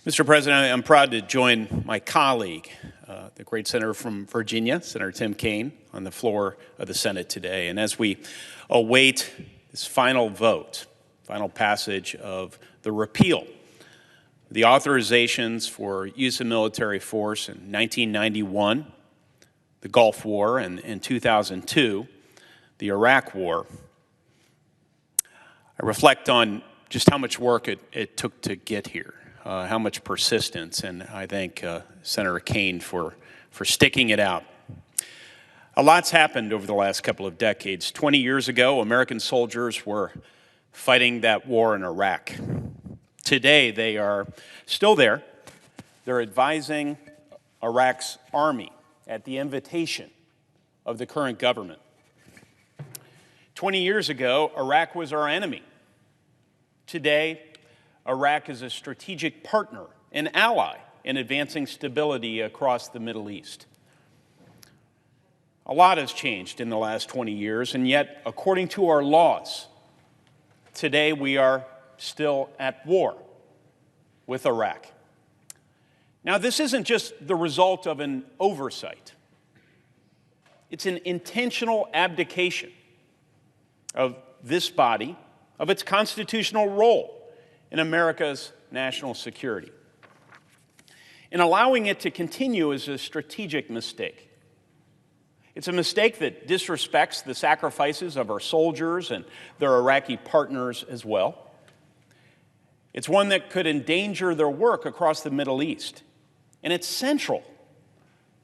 Mr. President, I'm proud to join my colleague, the great senator from Virginia, Senator Tim Kaine, on the floor of the Senate today. And as we await this final vote, final passage of the repeal, the authorizations for use of military force in 1991, the Gulf War, and in 2002, the Iraq War, I reflect on just how much work it took to get here. How much persistence, and I thank Senator Kaine for sticking it out. A lot's happened over the last couple of decades. 20 years ago, American soldiers were fighting that war in Iraq. Today, they are still there. They're advising Iraq's army at the invitation of the current government. 20 years ago, Iraq was our enemy. Today, Iraq is a strategic partner and ally in advancing stability across the Middle East. A lot has changed in the last 20 years, and yet, according to our laws, today we are still at war with Iraq. Now, this isn't just the result of an oversight. It's an intentional abdication of this body of its constitutional role in America's national security. And allowing it to continue is a strategic mistake. It's a mistake that disrespects the sacrifices of our soldiers and their Iraqi partners as well. It's one that could endanger their work across the Middle East. And it's central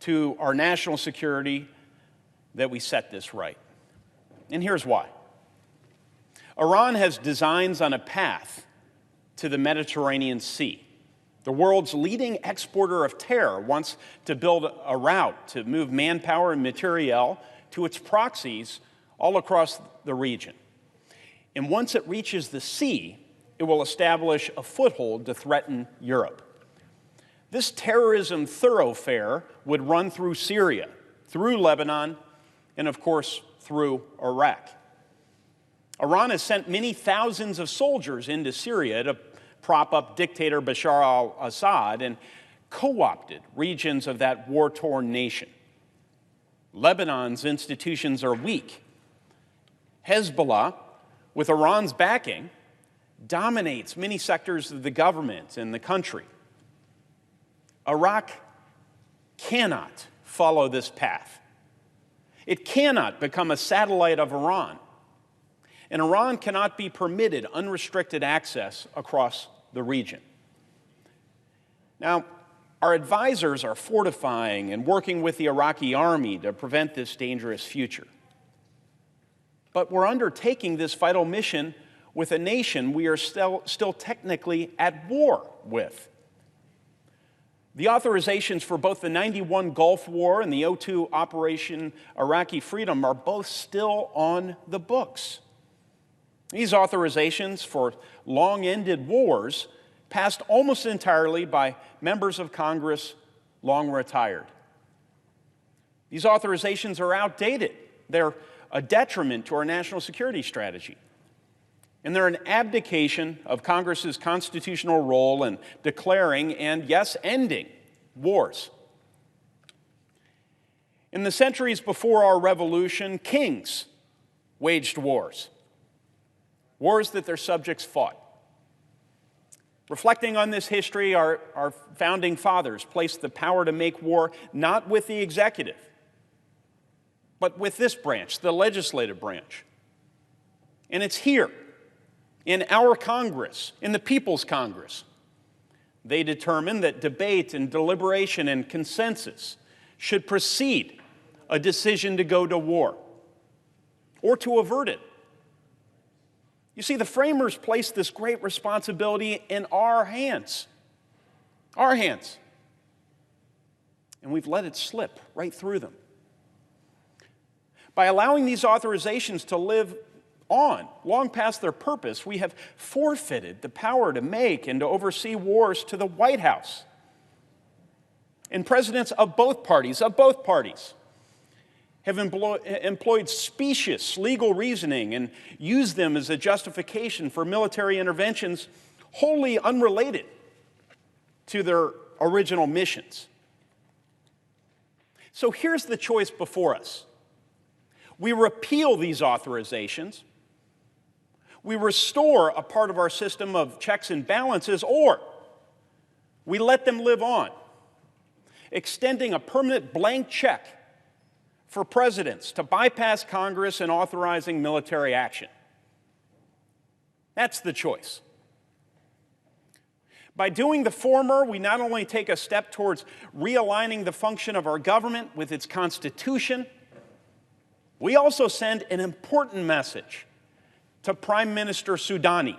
to our national security that we set this right. And here's why. Iran has designs on a path to the Mediterranean Sea. The world's leading exporter of terror wants to build a route to move manpower and materiel to its proxies all across the region. And once it reaches the sea, it will establish a foothold to threaten Europe. This terrorism thoroughfare would run through Syria, through Lebanon, and of course, through Iraq. Iran has sent many thousands of soldiers into Syria to prop up dictator Bashar al-Assad and co-opted regions of that war-torn nation. Lebanon's institutions are weak. Hezbollah, with Iran's backing, dominates many sectors of the government and the country. Iraq cannot follow this path. It cannot become a satellite of Iran. And Iran cannot be permitted unrestricted access across the region. Now, our advisors are fortifying and working with the Iraqi army to prevent this dangerous future. But we're undertaking this vital mission with a nation we are still technically at war with. The authorizations for both the 91 Gulf War and the 02 Operation Iraqi Freedom are both still on the books. These authorizations for long-ended wars passed almost entirely by members of Congress long retired. These authorizations are outdated. They're a detriment to our national security strategy. And they're an abdication of Congress's constitutional role in declaring and, yes, ending wars. In the centuries before our revolution, kings waged wars. Wars that their subjects fought. Reflecting on this history, our founding fathers placed the power to make war not with the executive, but with this branch, the legislative branch. And it's here, in our Congress, in the People's Congress. They determined that debate and deliberation and consensus should precede a decision to go to war or to avert it. You see, the framers placed this great responsibility in our hands. Our hands. And we've let it slip right through them. By allowing these authorizations to live on, long past their purpose, we have forfeited the power to make and to oversee wars to the White House. And presidents of both parties, have employed specious legal reasoning and used them as a justification for military interventions wholly unrelated to their original missions. So here's the choice before us. We repeal these authorizations, we restore a part of our system of checks and balances, or we let them live on, extending a permanent blank check for presidents to bypass Congress and authorizing military action. That's the choice. By doing the former, we not only take a step towards realigning the function of our government with its Constitution, we also send an important message to Prime Minister Soudani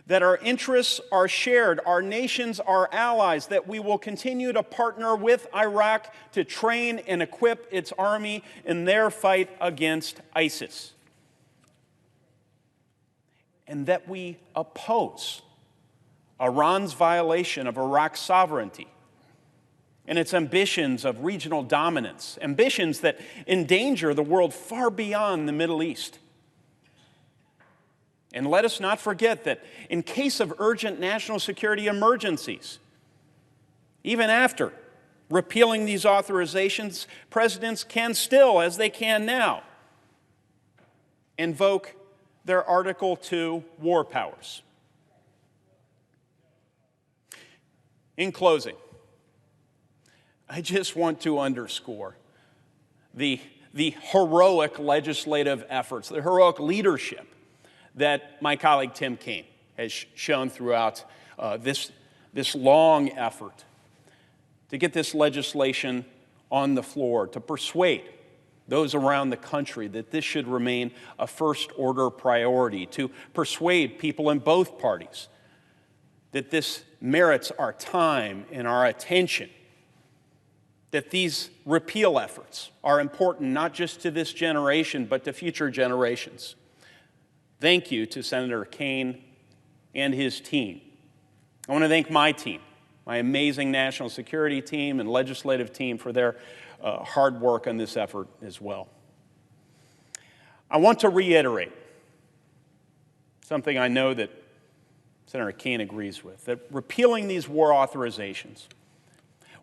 that our interests are shared, our nations are allies, that we will continue to partner with Iraq to train and equip its army in their fight against ISIS, and that we oppose Iran's violation of Iraq's sovereignty and its ambitions of regional dominance, ambitions that endanger the world far beyond the Middle East. And let us not forget that in case of urgent national security emergencies, even after repealing these authorizations, presidents can still, as they can now, invoke their Article II war powers. In closing, I just want to underscore the heroic legislative efforts, the heroic leadership that my colleague Tim Kaine has shown throughout this long effort to get this legislation on the floor, to persuade those around the country that this should remain a first-order priority, to persuade people in both parties that this merits our time and our attention, that these repeal efforts are important not just to this generation, but to future generations. Thank you to Senator Kaine and his team. I want to thank my team, my amazing national security team and legislative team for their hard work on this effort as well. I want to reiterate something I know that Senator Kaine agrees with, that repealing these war authorizations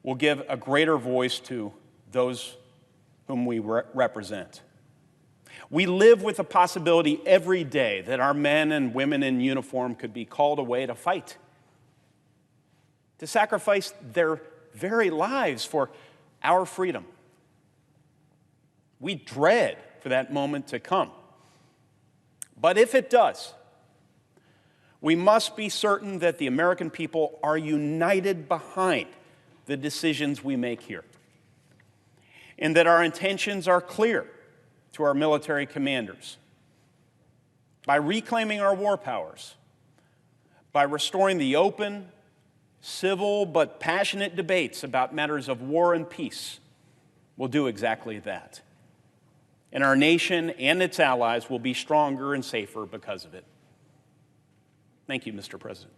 will give a greater voice to those whom we represent. We live with the possibility every day that our men and women in uniform could be called away to fight, to sacrifice their very lives for our freedom. We dread for that moment to come. But if it does, we must be certain that the American people are united behind the decisions we make here, and that our intentions are clear to our military commanders. By reclaiming our war powers, by restoring the open, civil, but passionate debates about matters of war and peace, we'll do exactly that. And our nation and its allies will be stronger and safer because of it. Thank you, Mr. President.